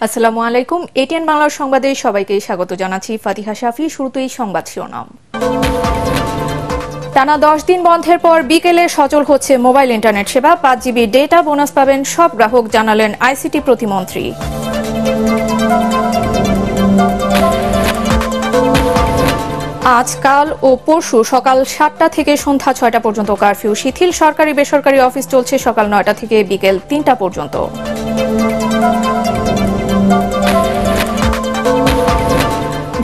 আসসালামু আলাইকুম। এটিএন বাংলার সংবাদে সবাইকে স্বাগত জানাচ্ছি। ফাতিহা শাফি। শুরুতেই সংবাদ শিরোনাম। টানা 10 দিন বন্ধের পর বিকেলে সচল হচ্ছে মোবাইল ইন্টারনেট সেবা। 5 জিবি ডেটা বোনাস পাবেন সব গ্রাহক, জানালেন আইসিটি প্রতিমন্ত্রী। আজ, কাল ও পরশু সকাল 7টা থেকে সন্ধ্যা 6টা পর্যন্ত কারফিউ শিথিল। সরকারি বেসরকারি অফিস চলছে সকাল 9টা থেকে বিকেল 3টা পর্যন্ত।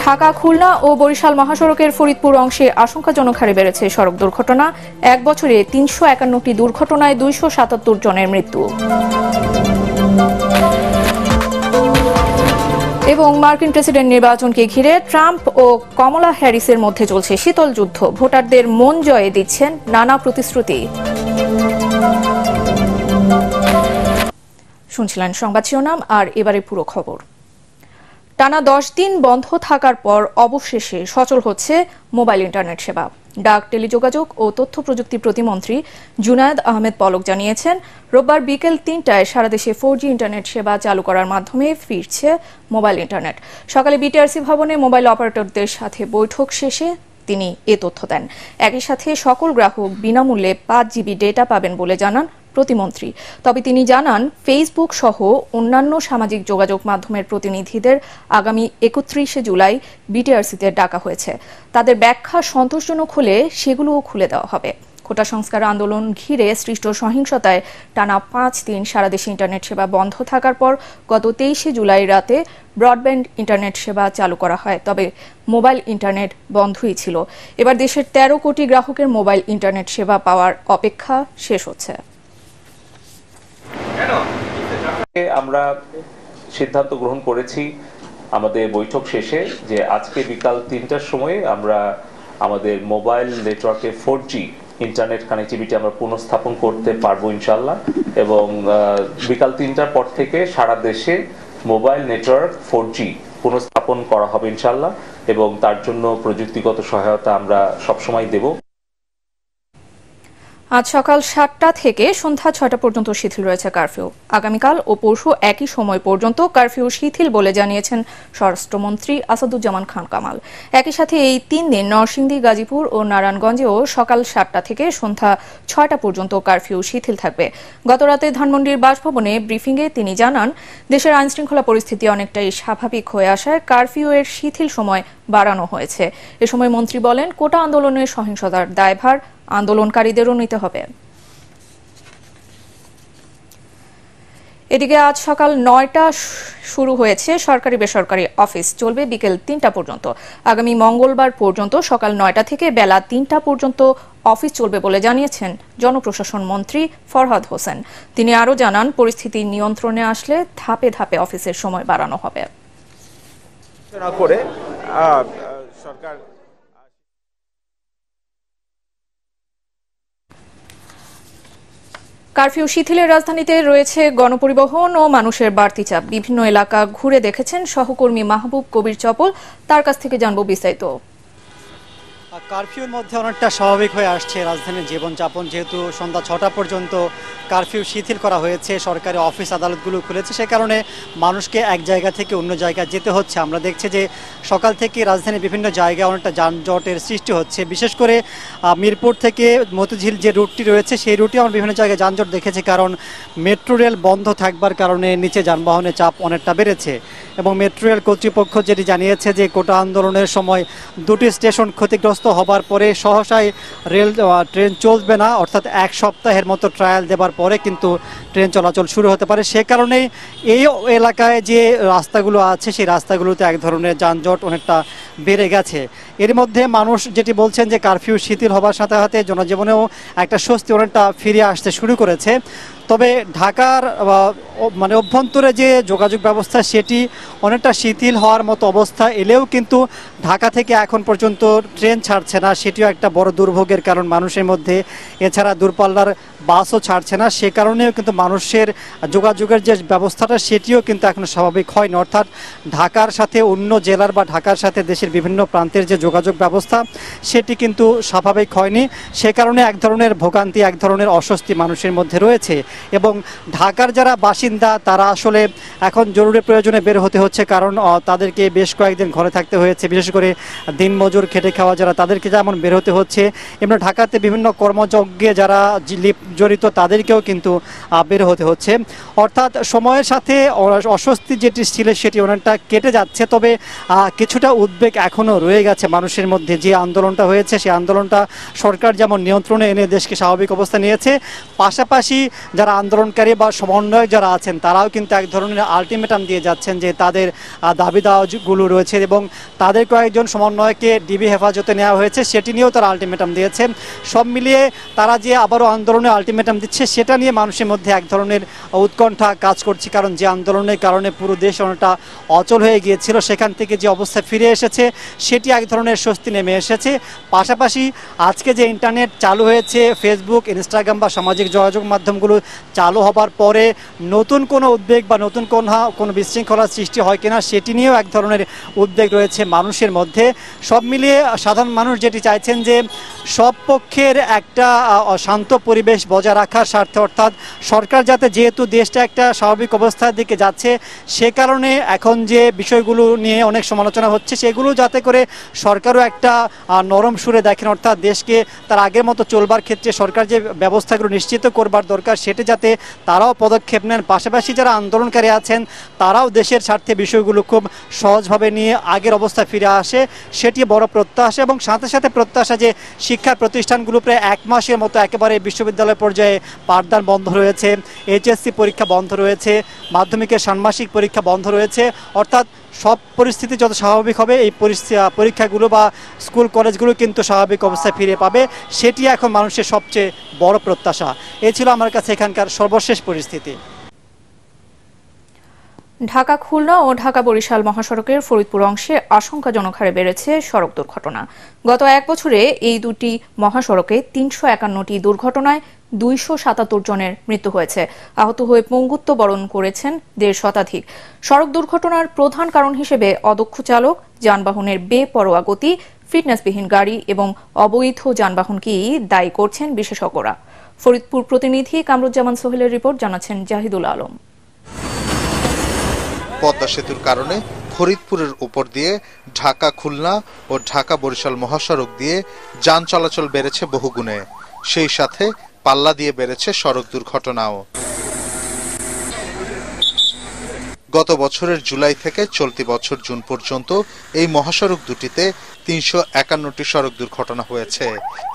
ঢাকা, খুলনা ও বরিশাল মহাসড়কের ফরিদপুর অংশে আশঙ্কাজনক হারে বেড়েছে সড়ক দুর্ঘটনা। এক বছরে 351টি দুর্ঘটনায় 277 জনের মৃত্যু। এবং মার্কিন প্রেসিডেন্ট নির্বাচনকে ঘিরে ট্রাম্প ও কমলা হ্যারিসের মধ্যে চলছে শীতল যুদ্ধ। ভোটারদের মন জয়ে দিচ্ছেন নানা প্রতিশ্রুতি। শুনছিলেন সংবাদ শিরোনাম, আর এবারে পুরো খবর। টানা 10 দিন বন্ধ থাকার পর অবশেষে সচল হচ্ছে মোবাইল ইন্টারনেট সেবা। ডাক, টেলিযোগাযোগ ও তথ্য প্রযুক্তি প্রতিমন্ত্রী জুনায়েদ আহমেদ পলক জানিয়েছেন, রোববার বিকেল 3টায় সারা দেশে 4G ইন্টারনেট সেবা চালু করার মাধ্যমে ফিরছে মোবাইল ইন্টারনেট। সকালে বিটিআরসি ভবনে মোবাইল অপারেটরদের সাথে বৈঠক শেষে তিনি এ তথ্য দেন। একই সাথে সকল গ্রাহক বিনামূল্যে 5 জিবি ডেটা পাবেন বলে জানান প্রতিমন্ত্রী। তবে তিনি জানান, ফেসবুক সহ অন্যান্য সামাজিক যোগাযোগ মাধ্যমের প্রতিনিধিদের আগামী 31শে জুলাই বিটিআরসিতে ডাকা হয়েছে। তাদের ব্যাখ্যা সন্তোষজনক হলে সেগুলোও খুলে দেওয়া হবে। কোটা সংস্কার আন্দোলন ঘিরে সৃষ্ট সহিংসতায় টানা 5 দিন সারা দেশে ইন্টারনেট সেবা বন্ধ থাকার পর গত 23শে জুলাই রাতে ব্রডব্যান্ড ইন্টারনেট সেবা চালু করা হয়। তবে মোবাইল ইন্টারনেট বন্ধই ছিল। এবার দেশের 13 কোটি গ্রাহকের মোবাইল ইন্টারনেট সেবা পাওয়ার অপেক্ষা শেষ হচ্ছে। আমরা সিদ্ধান্ত গ্রহণ করেছি আমাদের বৈঠক শেষে যে আজকে বিকাল 3টার সময় আমরা আমাদের মোবাইল নেটওয়ার্কে 4G ইন্টারনেট কানেক্টিভিটি আমরা পুনঃস্থাপন করতে পারবো ইনশাল্লাহ। এবং বিকাল 3টার পর থেকে সারা দেশে মোবাইল নেটওয়ার্ক 4G পুনঃস্থাপন করা হবে ইনশাল্লাহ, এবং তার জন্য প্রযুক্তিগত সহায়তা আমরা সবসময় দেব। আজ সকাল 7টা থেকে সন্ধ্যা 6টা পর্যন্ত শিথিল রয়েছে কারফিউ। আগামীকাল ও পরশু একই সময় পর্যন্ত কারফিউ শিথিল বলে জানিয়েছেন স্বরাষ্ট্রমন্ত্রী আসাদুজ্জামান খান কামাল। একই সাথে এই 3 দিন নরসিংদী, গাজীপুর ও নারায়ণগঞ্জেও সকাল 7টা থেকে সন্ধ্যা 6টা পর্যন্ত কারফিউ শিথিল থাকবে। গতরাতে ধানমন্ডির বাসভবনে ব্রিফিংয়ে তিনি জানান, দেশের আইনশৃঙ্খলা পরিস্থিতি অনেকটাই স্বাভাবিক হয়ে আসায় কারফিউ এর শিথিল সময় বাড়ানো হয়েছে। এ সময় মন্ত্রী বলেন, কোটা আন্দোলনের সহিংসতার দায়ভার আন্দোলনকারীদেরও নিতে হবে। এদিকে আজ সকাল 9টা শুরু হয়েছে সরকারি বেসরকারি অফিস, চলবে বিকেল 3টা পর্যন্ত। আগামী মঙ্গলবার পর্যন্ত সকাল 9টা থেকে বেলা 3টা পর্যন্ত অফিস চলবে বলে জানিয়েছেন জনপ্রশাসন মন্ত্রী ফরহাদ হোসেন। তিনি আরও জানান, পরিস্থিতি নিয়ন্ত্রণে আসলে ধাপে ধাপে অফিসের সময় বাড়ানো হবে। কারফিউ শিথিলের রাজধানীতে রয়েছে গণপরিবহন ও মানুষের বাড়তি চাপ। বিভিন্ন এলাকা ঘুরে দেখেছেন সহকর্মী মাহবুব কবির চপল। তার কাছ থেকে জানবো বিস্তারিত। কারফিউর মধ্যে অনেকটা স্বাভাবিক হয়ে আসছে রাজধানীর জীবনযাপন। যেহেতু সন্ধ্যা 6টা পর্যন্ত কারফিউ শিথিল করা হয়েছে, সরকারি অফিস আদালতগুলো খুলেছে, সে কারণে মানুষকে এক জায়গা থেকে অন্য জায়গায় যেতে হচ্ছে। আমরা দেখছি যে সকাল থেকে রাজধানীর বিভিন্ন জায়গায় অনেকটা যানজটের সৃষ্টি হচ্ছে। বিশেষ করে মিরপুর থেকে মতিঝিল যে রুটটি রয়েছে সেই রুটে আমরা বিভিন্ন জায়গায় যানজট দেখেছি, কারণ মেট্রো রেল বন্ধ থাকবার কারণে নিচে যানবাহনের চাপ অনেকটা বেড়েছে। এবং মেট্রো রেল কর্তৃপক্ষ যেটি জানিয়েছে যে কোটা আন্দোলনের সময় 2টি স্টেশন ক্ষতিগ্রস্ত হবার পরে সহসায় ট্রেন চলবে না, অর্থাৎ 1 সপ্তাহের মতো ট্রায়াল দেবার পরে কিন্তু ট্রেন চলাচল শুরু হতে পারে। সে কারণেই এই এলাকায় যে রাস্তাগুলো আছে সেই রাস্তাগুলোতে এক ধরনের যানজট অনেকটা বেড়ে গেছে। এর মধ্যে মানুষ যেটি বলছেন যে কারফিউ শিথিল হবার সাথে সাথে জনজীবনেও একটা স্বস্তি অনেকটা ফিরে আসতে শুরু করেছে। তবে ঢাকার মানে অভ্যন্তরে যে যোগাযোগ ব্যবস্থা সেটি অনেকটা শিথিল হওয়ার মতো অবস্থা এলেও কিন্তু ঢাকা থেকে এখন পর্যন্ত ট্রেন ছাড়ছে না, সেটিও একটা বড় দুর্ভোগের কারণ মানুষের মধ্যে। এছাড়া দূরপাল্লার বাসও ছাড়ছে না, সে কারণেও কিন্তু মানুষের যোগাযোগের যে ব্যবস্থাটা সেটিও কিন্তু এখনো স্বাভাবিক হয়নি। অর্থাৎ ঢাকার সাথে অন্য জেলার বা ঢাকার সাথে দেশের বিভিন্ন প্রান্তের যে যোগাযোগ ব্যবস্থা সেটি কিন্তু স্বাভাবিক হয়নি। সে কারণে এক ধরনের ভোগান্তি, এক ধরনের অস্বস্তি মানুষের মধ্যে রয়েছে। এবং ঢাকার যারা বাসিন্দা তারা আসলে এখন জরুরি প্রয়োজনে বের হতে হচ্ছে, কারণ তাদেরকে বেশ কয়েকদিন ঘরে থাকতে হয়েছে। বিশেষ করে দিনমজুর খেটে খাওয়া যারা, তাদেরকে যেমন বের হতে হচ্ছে, এমনি ঢাকাতে বিভিন্ন কর্মযজ্ঞে যারা জড়িত তাদেরকেও কিন্তু বের হতে হচ্ছে। অর্থাৎ সময়ের সাথে অস্বস্তি যেটি ছিল সেটি অনেকটা কেটে যাচ্ছে, তবে কিছুটা উদ্বেগ এখনও রয়ে গেছে মানুষের মধ্যে। যে আন্দোলনটা হয়েছে সেই আন্দোলনটা সরকার যেমন নিয়ন্ত্রণে এনে দেশকে স্বাভাবিক অবস্থা নিয়েছে, পাশাপাশি যারা আন্দোলনকারী বা সমন্বয়ক যারা আছেন তারাও কিন্তু এক ধরনের আলটিমেটাম দিয়ে যাচ্ছেন যে তাদের দাবি দাওয়াগুলো রয়েছে, এবং তাদের কয়েকজন সমন্বয়কে ডিবি হেফাজতে নেওয়া হয়েছে সেটি নিয়েও তারা আলটিমেটাম দিয়েছে। সব মিলিয়ে তারা যে আবারও আন্দোলনে আলটিমেটাম দিচ্ছে সেটা নিয়ে মানুষের মধ্যে এক ধরনের উৎকণ্ঠা কাজ করছে, কারণ যে আন্দোলনের কারণে পুরো দেশ অনেকটা অচল হয়ে গিয়েছিল সেখান থেকে যে অবস্থা ফিরে এসেছে সেটি এক ধরনের স্বস্তি নেমে এসেছে। পাশাপাশি আজকে যে ইন্টারনেট চালু হয়েছে, ফেসবুক, ইনস্টাগ্রাম বা সামাজিক যোগাযোগ মাধ্যমগুলো চালু হবার পরে নতুন কোনো উদ্বেগ বা নতুন কোনো বিশৃঙ্খলার সৃষ্টি হয় কিনা সেটি নিয়েও এক ধরনের উদ্বেগ রয়েছে মানুষের মধ্যে। সব মিলিয়ে সাধারণ মানুষ যেটি চাইছেন যে সব পক্ষের একটা শান্ত পরিবেশ বজায় রাখার স্বার্থে, অর্থাৎ সরকার যাতে, যেহেতু দেশটা একটা স্বাভাবিক অবস্থার দিকে যাচ্ছে সে কারণে এখন যে বিষয়গুলো নিয়ে অনেক সমালোচনা হচ্ছে সেগুলো যাতে করে সরকারও একটা নরম সুরে দেখেন, অর্থাৎ দেশকে তার আগের মতো চলবার ক্ষেত্রে সরকার যে ব্যবস্থাগুলো নিশ্চিত করবার দরকার সেটি যাতে তারাও পদক্ষেপ নেন। পাশাপাশি যারা আন্দোলনকারী আছেন তারাও দেশের স্বার্থে বিষয়গুলো খুব সহজভাবে নিয়ে আগের অবস্থা ফিরে আসে, সেটি বড় প্রত্যাশা। এবং সাথে সাথে প্রত্যাশা যে শিক্ষা প্রতিষ্ঠানগুলো প্রায় 1 মাসের মতো একেবারে বিশ্ববিদ্যালয় পর্যায়ে পাঠদান বন্ধ রয়েছে, এইচএসসি পরীক্ষা বন্ধ রয়েছে, মাধ্যমিকের ষান্মাসিক পরীক্ষা বন্ধ রয়েছে। অর্থাৎ সব পরিস্থিতি যত স্বাভাবিক হবে এই পরীক্ষাগুলো বা স্কুল কলেজগুলো কিন্তু স্বাভাবিক অবস্থায় ফিরে পাবে, সেটি এখন মানুষের সবচেয়ে বড় প্রত্যাশা। এই ছিল আমার কাছে এখানকার সর্বশেষ পরিস্থিতি। ঢাকা খুলনা ও ঢাকা বরিশাল মহাসড়কের ফরিদপুর অংশে আশঙ্কাজনক হারে বেড়েছে সড়ক দুর্ঘটনা। গত 1 বছরে এই দুটি মহাসড়কে 351টি দুর্ঘটনায় 277 জনের মৃত্যু হয়েছে। আহত হয়ে পঙ্গুত্ব বরণ করেছেন 1.5 শতাধিক। সড়ক দুর্ঘটনার প্রধান কারণ হিসেবে অদক্ষ চালক, যানবাহনের বেপরোয়া গতি, ফিটনেসবিহীন গাড়ি এবং অবৈধ যানবাহনকেই দায়ী করছেন বিশেষজ্ঞরা। ফরিদপুর প্রতিনিধি কামরুজ্জামান সোহেলের রিপোর্ট, জানাচ্ছেন জাহিদুল আলম। পদ্মা সেতুর কারণে ফরিদপুরের উপর দিয়ে ঢাকা খুলনা ও ঢাকা বরিশাল মহাসড়ক দিয়ে যান চলাচল বেড়েছে বহুগুণে, সেই সাথে পাল্লা দিয়ে বেড়েছে সড়ক দুর্ঘটনাও। গত বছরের জুলাই থেকে চলতি বছর জুন পর্যন্ত এই মহাসড়ক দুটিতে 351টি সড়ক দুর্ঘটনা হয়েছে।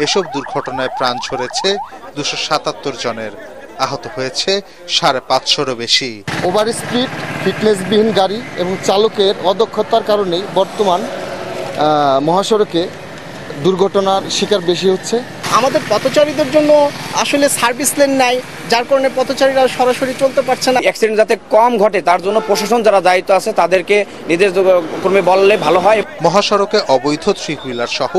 এসব দুর্ঘটনায় প্রাণ ঝরেছে 277 জনের, আহত হয়েছে 550-এরও বেশি। ওভার স্পিড, ফিটনেসবিহীন গাড়ি এবং চালকের অদক্ষতার কারণেই বর্তমান মহাসড়কে দুর্ঘটনার শিকার বেশি হচ্ছে। আমাদের পথচারীদের জন্য আসলে সার্ভিস লেন নাই, যার কারণে পথচারীরা সরাসরি চলতে পারছে না। অ্যাক্সিডেন্ট যাতে কম ঘটে তার জন্য প্রশাসন যারা দায়িত্ব আছে তাদেরকে নির্দেশ ক্রমে বললে ভালো হয়। মহাসড়কে অবৈধ 3 হুইলার সহ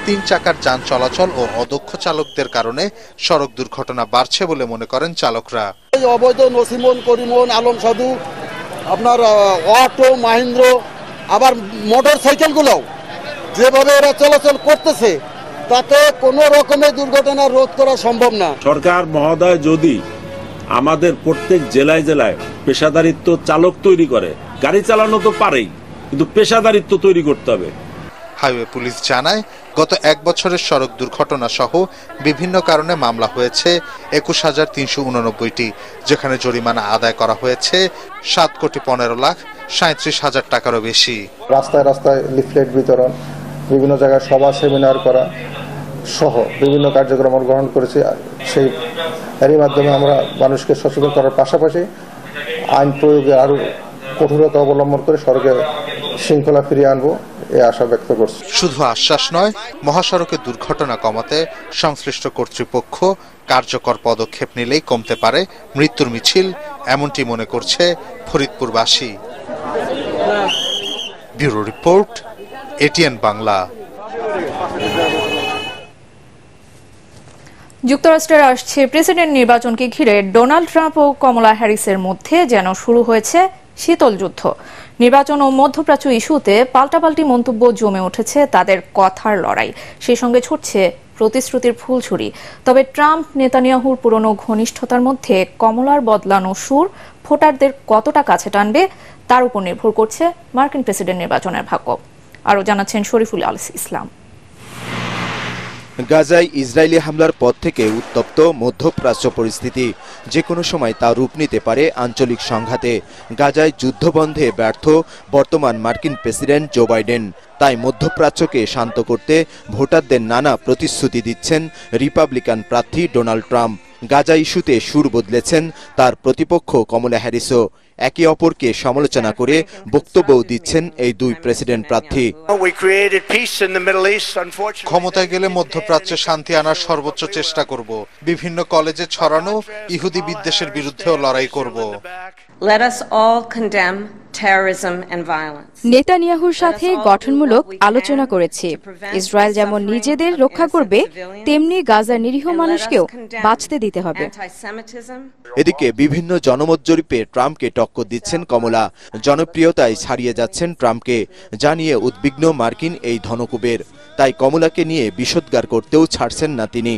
3 চাকার যান চলাচল ও অদক্ষ চালকদের কারণে সড়ক দুর্ঘটনা বাড়ছে বলে মনে করেন চালকরা। এই অবৈধ নসিমন, করিমন, আলম সাধু, আপনার অটো, মাহিন্দ্র, আবার মোটর সাইকেলগুলোও যেভাবে এরা চলাচল করতেছে তাতে কোনো রকমের দুর্ঘটনা রোধ করা সম্ভব না। সরকার মহোদয় যদি আমাদের প্রত্যেক জেলায় জেলায় পেশাদারিত্ব চালক তৈরি করে, গাড়ি চালানো তো পারেই, কিন্তু পেশাদারিত্ব তৈরি করতে হবে। হাইওয়ে পুলিশ জানায় গত 1 বছরের সড়ক দুর্ঘটনা সহ বিভিন্ন কারণে মামলা হয়েছে 21,389টি, যেখানে জরিমানা আদায় করা হয়েছে 7,15,37,000 টাকারও বেশি। রাস্তায় রাস্তায় লিফলেট বিতরণ, বিভিন্ন জায়গায় সভা সেমিনার করা সহ বিভিন্ন কার্যক্রম গ্রহণ করেছি। এরই মাধ্যমে আমরা মানুষকে সচেতন করার পাশাপাশি আইন প্রয়োগে আরো কঠোরতা অবলম্বন করে সড়কে শৃঙ্খলা ফিরিয়ে আনবো এই আশা ব্যক্ত করছি। শুধু আশ্বাস নয়, মহাসড়কে দুর্ঘটনা কমাতে সংশ্লিষ্ট কর্তৃপক্ষ কার্যকর পদক্ষেপ নিলেই কমতে পারে মৃত্যুর মিছিল, এমনটি মনে করছে ফরিদপুরবাসী। Bureau report, ATN Bangla. যুক্তরাষ্ট্রের আসছে প্রেসিডেন্ট নির্বাচনকে ঘিরে ডোনাল্ড ট্রাম্প ও কমলা হ্যারিসের মধ্যে যেন শুরু হয়েছে শীতল যুদ্ধ। নির্বাচন ও মধ্যপ্রাচ্য ইস্যুতে পাল্টাপাল্টি মন্তব্য জমে উঠেছে তাদের কথার লড়াই, সেই সঙ্গে ছুটছে প্রতিশ্রুতির ফুলছুরি। তবে ট্রাম্প নেতানিয়াহুর পুরনো ঘনিষ্ঠতার মধ্যে কমলার বদলানো সুর ভোটারদের কতটা কাছে টানবে তার উপর নির্ভর করছে মার্কিন প্রেসিডেন্ট নির্বাচনের ভাগ্য। আরও জানাচ্ছেন শরীফুল ইসলাম। গাজায় ইসরায়েলি হামলার পর থেকে উত্তপ্ত মধ্যপ্রাচ্য পরিস্থিতি, যে কোনো সময় তা রূপ নিতে পারে আঞ্চলিক সংঘাতে। গাজায় যুদ্ধবন্ধে ব্যর্থ বর্তমান মার্কিন প্রেসিডেন্ট জো বাইডেন, তাই মধ্যপ্রাচ্যকে শান্ত করতে ভোটারদের নানা প্রতিশ্রুতি দিচ্ছেন রিপাবলিকান প্রার্থী ডোনাল্ড ট্রাম্প। গাজা ইস্যুতে সুর বদলেছেন তার প্রতিপক্ষ কমলা হ্যারিসও। একে অপরকে সমালোচনা করে বক্তব্যও দিচ্ছেন এই দুই প্রেসিডেন্ট প্রার্থী। ক্ষমতায় গেলে মধ্যপ্রাচ্যে শান্তি আনার সর্বোচ্চ চেষ্টা করব। বিভিন্ন কলেজে ছড়ানো ইহুদি বিদ্বেষের বিরুদ্ধেও লড়াই করব। নেতানিয়াহুর সাথে গঠনমূলক আলোচনা করেছি। ইসরায়েল যেমন নিজেদের রক্ষা করবে, তেমনি গাজার নিরীহ মানুষকেও বাঁচতে দিতে হবে। এদিকে বিভিন্ন জনমত জরিপে ট্রাম্পকে টক্কর দিচ্ছেন কমলা। জনপ্রিয়তায় ছাড়িয়ে যাচ্ছেন ট্রাম্পকে, যা নিয়ে উদ্বিগ্ন মার্কিন এই ধনকুবের। তাই কমলাকে নিয়ে বিষোদ্গার করতেও ছাড়ছেন না তিনি।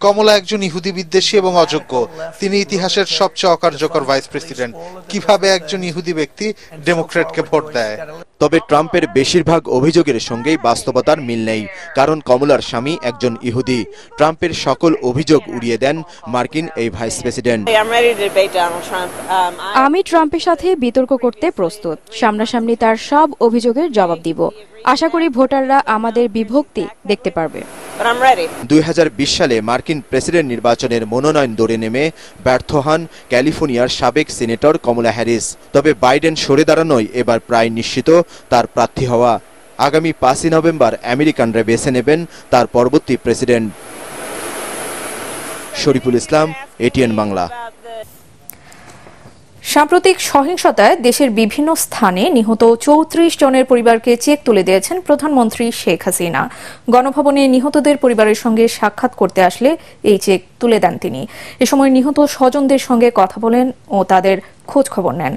কমলা একজন ইহুদি বিদ্বেষী এবং অযোগ্য। তিনি ইতিহাসের সবচেয়ে অকার্যকর ভাইস প্রেসিডেন্ট। কিভাবে একজন ইহুদি ব্যক্তি ডেমোক্রেটকে ভোট দেয়? তবে ট্রাম্পের বেশিরভাগ অভিযোগের সঙ্গেই বাস্তবতার মিল নেই, কারণ কমলার স্বামী একজন ইহুদি। ট্রাম্পের সকল অভিযোগ উড়িয়ে দেন মার্কিন এই ভাইস প্রেসিডেন্ট। আমি ট্রাম্পের সাথে বিতর্ক করতে প্রস্তুত। সামনাসামনি তার সব অভিযোগের জবাব দিব। আশা করি ভোটাররা আমাদের বিভক্তি দেখতে পারবে। 2020 সালে মার্কিন প্রেসিডেন্ট নির্বাচনের মনোনয়ন দৌড়ে নেমে ব্যর্থ হন ক্যালিফোর্নিয়ার সাবেক সিনেটর কমলা হ্যারিস। তবে বাইডেন সরে দাঁড়ানোই এবার প্রায় নিশ্চিত তার প্রার্থী হওয়া। আগামী 5 নভেম্বর আমেরিকানরা বেছে নেবেন তার পরবর্তী প্রেসিডেন্ট। শরীফুল ইসলাম, এটিএন বাংলা। সাম্প্রতিক সহিংসতায় দেশের বিভিন্ন স্থানে নিহত 34 জনের পরিবারকে চেক তুলে দিয়েছেন প্রধানমন্ত্রী শেখ হাসিনা। গণভবনে নিহতদের পরিবারের সঙ্গে সাক্ষাৎ করতে আসলে এই চেক তুলে দেন তিনি। এ সময় নিহত স্বজনদের সঙ্গে কথা বলেন ও তাদের খোঁজ খবর নেন।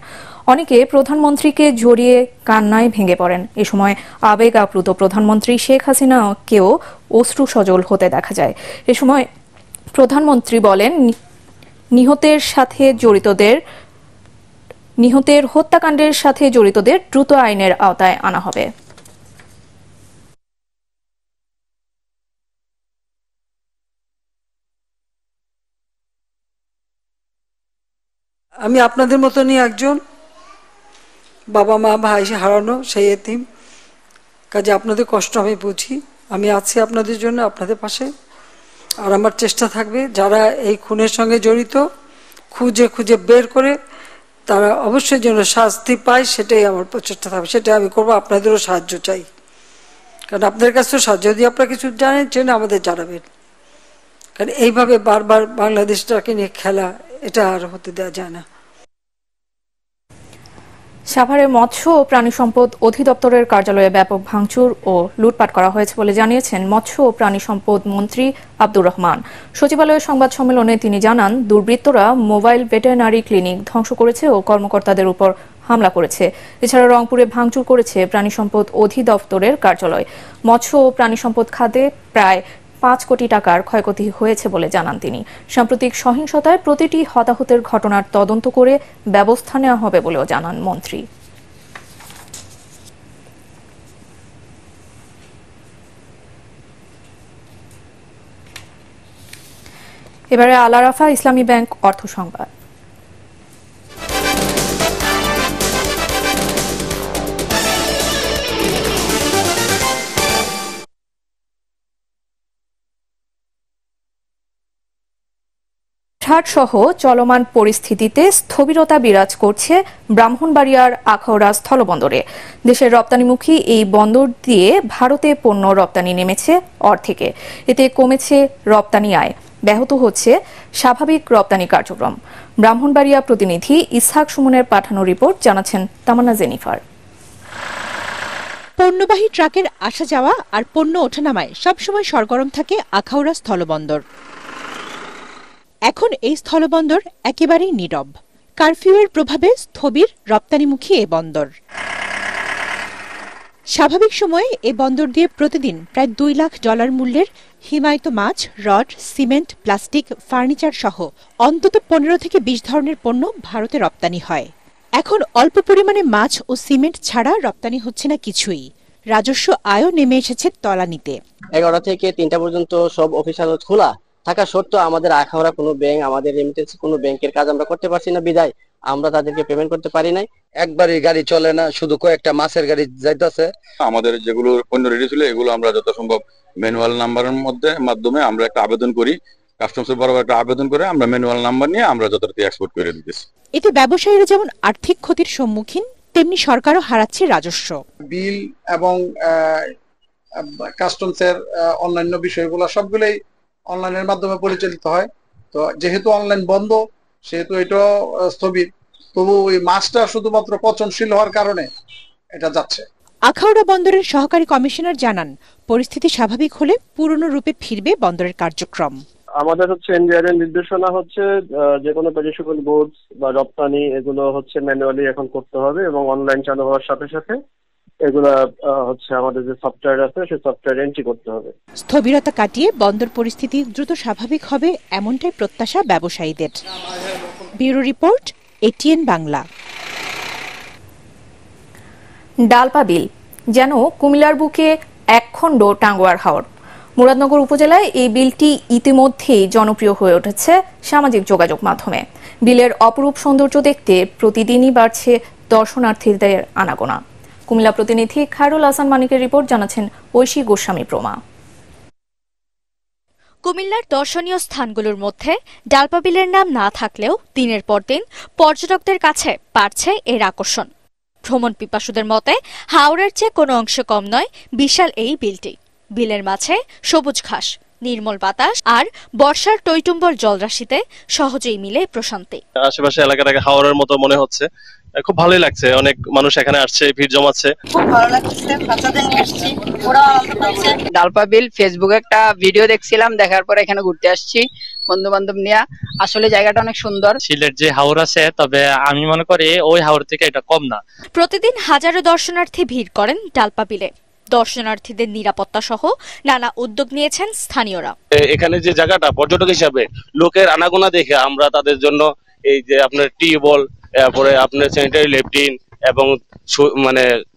অনেকে প্রধানমন্ত্রীকে জড়িয়ে কান্নায় ভেঙে পড়েন। এ সময় আবেগ আপ্লুত প্রধানমন্ত্রী শেখ হাসিনাকেও অশ্রু সজল হতে দেখা যায়। এ সময় প্রধানমন্ত্রী বলেন, নিহতের হত্যাকাণ্ডের সাথে জড়িতদের দ্রুত আইনের আওতায় আনা হবে। আমি আপনাদের মতনই একজন বাবা মা ভাই হারানো সেই এতিম, কাজে আপনাদের কষ্ট আমি বুঝি। আমি আছি আপনাদের জন্য, আপনাদের পাশে। আর আমার চেষ্টা থাকবে যারা এই খুনের সঙ্গে জড়িত খুঁজে খুঁজে বের করে তারা অবশ্যই যেন শাস্তি পায়, সেটাই আমার প্রচেষ্টা থাকবে। সেটাই আমি করবো। আপনাদেরও সাহায্য চাই, কারণ আপনাদের কাছে সাহায্য, যদি আপনারা কিছু জানেন সেটা আমাদের জানাবেন। কারণ এইভাবে বারবার বাংলাদেশটাকে নিয়ে খেলা, এটা আর হতে দেওয়া যায় না। সাভারে মৎস্য ও প্রাণী সম্পদ অধিদপ্তরের কার্যালয়ে ব্যাপক ভাঙচুর ও লুটপাট করা হয়েছে বলে জানিয়েছেন মৎস্য ও প্রাণী সম্পদ মন্ত্রী আব্দুর রহমান। সচিবালয়ের সংবাদ সম্মেলনে তিনি জানান, দুর্বৃত্তরা মোবাইল ভেটেরিনারি ক্লিনিক ধ্বংস করেছে ও কর্মকর্তাদের উপর হামলা করেছে। এছাড়া রংপুরে ভাঙচুর করেছে প্রাণী সম্পদ অধিদপ্তরের কার্যালয়। মৎস্য ও প্রাণী সম্পদ খাতে প্রায় 5 কোটি টাকার ক্ষয়ক্ষতি হয়েছে বলে জানান তিনি। সাম্প্রতিক সহিংসতায় প্রতিটি হতাহতের ঘটনার তদন্ত করে ব্যবস্থা নেওয়া হবে বলেও জানান মন্ত্রী। এবারে আল আরাফা ইসলামী ব্যাংক অর্থ সংবাদ। সহ চলমান পরিস্থিতিতে স্থবিরতা বিরাজ করছে ব্রাহ্মণবাড়িয়ার আখাউড়া স্থলবন্দরে। দেশের রপ্তানিমুখী এই বন্দর দিয়ে ভারতে পণ্য রপ্তানি নেমেছে অর্ধেকে। এতে কমেছে রপ্তানি আয়, ব্যাহত হচ্ছে স্বাভাবিক রপ্তানি কার্যক্রম। ব্রাহ্মণবাড়িয়া প্রতিনিধি ইসহাক সুমনের পাঠানো রিপোর্ট জানাচ্ছেন তামান্না জেনিফার। পণ্যবাহী ট্রাকের আসা যাওয়া আর পণ্য ওঠানামায় সবসময় সরগরম থাকে আখাউড়া স্থলবন্দর। এখন এই স্থলবন্দর একেবারেই নীরব। কারফিউয়ের প্রভাবে স্থবির রপ্তানিমুখী এ বন্দর। স্বাভাবিক সময়ে এ বন্দর দিয়ে প্রতিদিন প্রায় $2 লাখ মূল্যের হিমায়িত মাছ, রড, সিমেন্ট, প্লাস্টিক, ফার্নিচার সহ অন্তত 15 থেকে 20 ধরনের পণ্য ভারতে রপ্তানি হয়। এখন অল্প পরিমাণে মাছ ও সিমেন্ট ছাড়া রপ্তানি হচ্ছে না কিছুই। রাজস্ব আয়ও নেমে এসেছে তলানিতে। 11টা থেকে 3টা পর্যন্ত সব অফিস আদালত খোলা থাকা সত্ত্বেও আমাদের আখাউড়া কোনো ব্যাংক, আমাদের রেমিটেন্স কোনো ব্যাংকের কাজ আমরা করতে পারছি না বিদায় আমরা তাদেরকে পেমেন্ট করতে পারি নাই। একবারই গাড়ি চলে না, শুধু কয়েকটা মাছের গাড়ি যাইতেছে। আমাদের যেগুলো পণ্য রেডি ছিল এগুলো আমরা যত সম্ভব ম্যানুয়াল নাম্বারের মাধ্যমে আমরা একটা আবেদন করি, কাস্টমসের বরাবর একটা আবেদন করে আমরা ম্যানুয়াল নাম্বার নিয়ে আমরা যথারীতি এক্সপোর্ট করে দিতেছি। এতে ব্যবসায়ীরা যেমন আর্থিক ক্ষতির সম্মুখীন, তেমনি সরকারও হারাচ্ছে রাজস্ব। বিল এবং কাস্টমসের অন্যান্য বিষয়গুলো সবগুলোই অনলাইনের মাধ্যমে পরিচালিত হয়। তো যেহেতু অনলাইন বন্ধ, সেহেতু এটা স্থবির। তবু ওই মাছটা শুধুমাত্র পচনশীল হওয়ার কারণে এটা যাচ্ছে। আখাউড়া বন্দরের সহকারী কমিশনার জানান, পরিস্থিতি স্বাভাবিক হলে পুরনো রূপে ফিরবে বন্দরের কার্যক্রম। আমাদের এনডিআর এর নির্দেশনা যে কোনো পেরিশেবল গুডস বা রপ্তানি এগুলো ম্যানুয়ালি এখন করতে হবে এবং অনলাইন চালু হওয়ার সাথে সাথে এগুলা আমাদের যে সফটওয়্যার আছে সেই সফটওয়্যার এন্ট্রি করতে হবে। স্থবিরতা কাটিয়ে বন্দর পরিস্থিতি দ্রুত স্বাভাবিক হবে এমনটাই প্রত্যাশা ব্যবসায়ীদের। Bureau report, ATN Bangla. ডালপা বিল যেন কুমিল্লার বুকে একখণ্ড টাঙ্গুয়ার হাওর। মুরাদনগর উপজেলায় এই বিলটি ইতিমধ্যেই জনপ্রিয় হয়ে উঠেছে সামাজিক যোগাযোগ মাধ্যমে। বিলের অপরূপ সৌন্দর্য দেখতে প্রতিদিনই বাড়ছে দর্শনার্থীদের আনাগোনা। কুমিল্লা প্রতিনিধি খায়রুল হাসান মানিকের রিপোর্ট, জানাচ্ছেন ঐশী গোস্বামী প্রমা। কুমিল্লার দর্শনীয় স্থানগুলোর মধ্যে ডালপা বিলের নাম না থাকলেও দিনের পর দিন পর্যটকদের কাছে বাড়ছে এর আকর্ষণ। ভ্রমণ পিপাসুদের মতে হাওড়ের চেয়ে কোনো অংশে কম নয় বিশাল এই বিলটি। বিলের মাঝে সবুজ ঘাস, নির্মল বাতাস আর বর্ষার টইটুম্বর জলরাশিতে সহজেই মিলে প্রশান্তি। আশেপাশে এলাকাটাকে হাওড়ের মতো মনে হচ্ছে, খুব ভালোই লাগছে। অনেক মানুষ এখানে আসছে, ভিড় জমাচ্ছে, খুব ভালো লাগছে। বাচ্চাদের নিয়ে আসছি, ওরা আনন্দ পাচ্ছে। ডালপা বিল ফেসবুকে একটা ভিডিও দেখছিলাম, দেখার পরে এখানে ঘুরতে আসছি বন্ধু বান্ধব নিয়ে। আসলে জায়গাটা অনেক সুন্দর। সিলেট যে হাওর আছে, তবে আমি মনে করি ওই হাওর থেকে এটা কম না। প্রতিদিন হাজারো দর্শনার্থী ভিড় করেন ডালপা বিলে। দর্শনার্থীদের নিরাপত্তা সহ নানা উদ্যোগ নিয়েছেন স্থানীয়রা। এখানে যে জায়গাটা পর্যটক হিসাবে লোকের আনাগোনা দেখে আমরা তাদের জন্য এই যে আপনার টিউবওয়েল, তারপরে আপনার স্যানিটারি ল্যাট্রিন এবং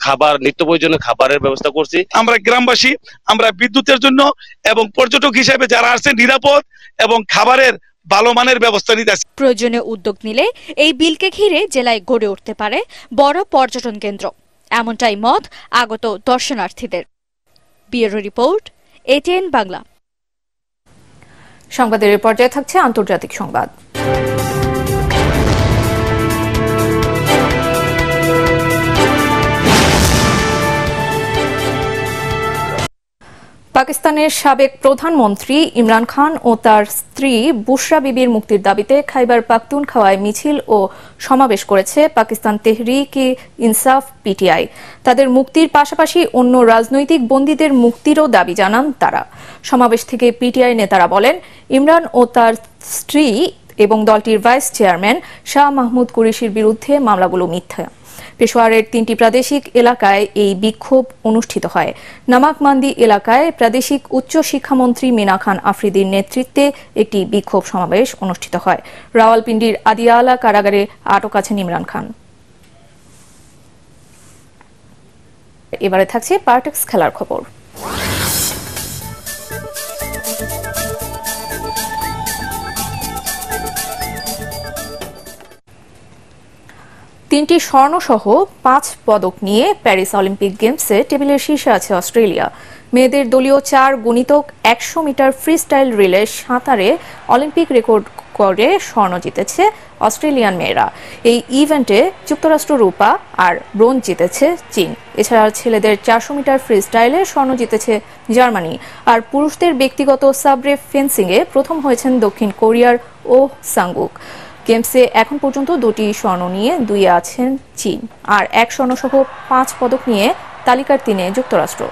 খাবার, নিত্য প্রয়োজনীয় খাবারের ব্যবস্থা করছি। আমরা গ্রামবাসী আমরা বিদ্যুতের জন্য এবং পর্যটক হিসেবে যারা আসছে নিরাপদ এবং খাবারের ভালো মানের ব্যবস্থা নিতে। প্রয়োজনীয় উদ্যোগ নিলে এই বিলকে ঘিরে জেলায় গড়ে উঠতে পারে বড় পর্যটন কেন্দ্র, এমনটাই মত আগত দর্শনার্থীদের। Bureau report, ATN Bangla. সংবাদের পর্যায়ে থাকছে আন্তর্জাতিক সংবাদ। পাকিস্তানের সাবেক প্রধানমন্ত্রী ইমরান খান ও তার স্ত্রী বুশরা বিবির মুক্তির দাবিতে খাইবার পাখতুনখাওয়ায় মিছিল ও সমাবেশ করেছে পাকিস্তান তেহরিক-ই ইনসাফ পিটিআই। তাদের মুক্তির পাশাপাশি অন্য রাজনৈতিক বন্দীদের মুক্তিরও দাবি জানান তারা। সমাবেশ থেকে পিটিআই নেতারা বলেন, ইমরান ও তার স্ত্রী এবং দলটির ভাইস চেয়ারম্যান শাহ মাহমুদ কুরেশির বিরুদ্ধে মামলাগুলো মিথ্যা। পেশোয়ারের 3টি প্রাদেশিক এলাকায় এই বিক্ষোভ অনুষ্ঠিত হয়। নামাকমান্দি এলাকায় প্রাদেশিক উচ্চ শিক্ষামন্ত্রী মিনা খান আফ্রিদির নেতৃত্বে একটি বিক্ষোভ সমাবেশ অনুষ্ঠিত হয়। রাওয়ালপিন্ডির আদিয়ালা কারাগারে আটক আছেন ইমরান খান। এবারে থাকছে পার্টেক্স খেলার খবর। তিনটি স্বর্ণসহ 5 পদক নিয়ে প্যারিস অলিম্পিক গেমসে টেবিলের শীর্ষে আছে অস্ট্রেলিয়া। মেয়েদের দলীয় 4 গুণিতক 100 মিটার ফ্রি স্টাইল রিলে সাঁতারে অলিম্পিক রেকর্ড করে স্বর্ণ জিতেছে অস্ট্রেলিয়ান মেয়েরা। এই ইভেন্টে যুক্তরাষ্ট্র রূপা আর ব্রোঞ্জ জিতেছে চীন। এছাড়া ছেলেদের 400 মিটার ফ্রি স্টাইলে স্বর্ণ জিতেছে জার্মানি। আর পুরুষদের ব্যক্তিগত সাবরেফ ফেন্সিংয়ে প্রথম হয়েছেন দক্ষিণ কোরিয়ার ওহ সাংগুক। গেমসে এখন পর্যন্ত 2টি স্বর্ণ নিয়ে 2-এ আছেন চীন, আর 1 স্বর্ণসহ 5 পদক নিয়ে তালিকার 3-এ যুক্তরাষ্ট্র।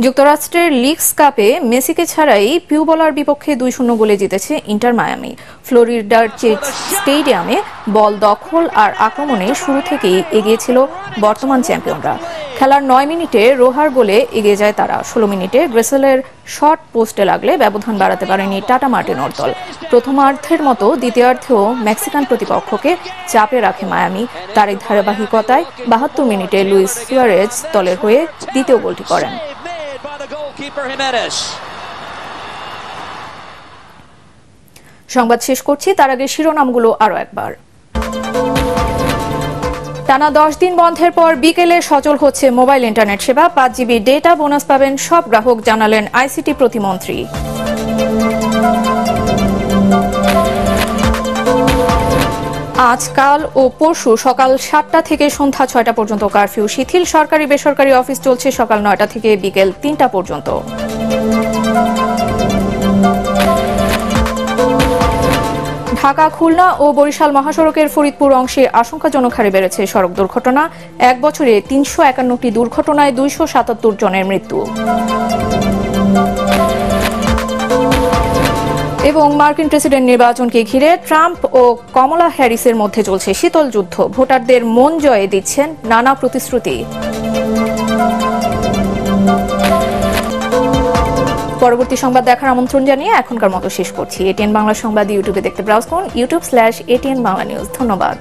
যুক্তরাষ্ট্রের লিগস কাপে মেসিকে ছাড়াই পিউবলার বিপক্ষে 2-0 গোলে জিতেছে ইন্টার মায়ামি। ফ্লোরিডার চেজ স্টেডিয়ামে বল দখল আর আক্রমণে শুরু থেকেই এগিয়ে ছিল বর্তমান চ্যাম্পিয়নরা। খেলার 9 মিনিটে রোহার গোলে এগিয়ে যায় তারা। 16 মিনিটে গ্রেসেলের শট পোস্টে লাগলে ব্যবধান বাড়াতে পারেনি টাটা মার্টিনোর দল। প্রথমার্ধের মতো দ্বিতীয়ার্ধেও মেক্সিকান প্রতিপক্ষকে চাপে রাখে মায়ামি। তার এই ধারাবাহিকতায় 72 মিনিটে লুইস সুয়ারেজ দলের হয়ে দ্বিতীয় গোলটি করেন। সংবাদ শেষ করছি, তার আগে শিরোনামগুলো আরো একবার। টানা 10 দিন বন্ধের পর বিকেলে সচল হচ্ছে মোবাইল ইন্টারনেট সেবা। 5 জিবি ডেটা বোনাস পাবেন সব গ্রাহক, জানালেন আইসিটি প্রতিমন্ত্রী। আজ, কাল ও পরশু সকাল 7টা থেকে সন্ধ্যা 6টা পর্যন্ত কারফিউ শিথিল। সরকারি বেসরকারি অফিস চলছে সকাল 9টা থেকে বিকেল 3টা পর্যন্ত। ঢাকা, খুলনা ও বরিশাল মহাসড়কের ফরিদপুর অংশে আশঙ্কাজনক হারে বেড়েছে সড়ক দুর্ঘটনা। 1 বছরে 351টি দুর্ঘটনায় 277 জনের মৃত্যু। এবং মার্কিন প্রেসিডেন্ট নির্বাচনকে ঘিরে ট্রাম্প ও কমলা হ্যারিসের মধ্যে চলছে শীতল যুদ্ধ। ভোটারদের মন জয়ে দিচ্ছেন নানা প্রতিশ্রুতি। পরবর্তী সংবাদ দেখার আমন্ত্রণ জানিয়ে এখনকার মতো শেষ করছি। এটিএন বাংলা সংবাদ ইউটিউবে দেখতে ব্রাউজ করুন, youtube/ATN Bangla News। ধন্যবাদ।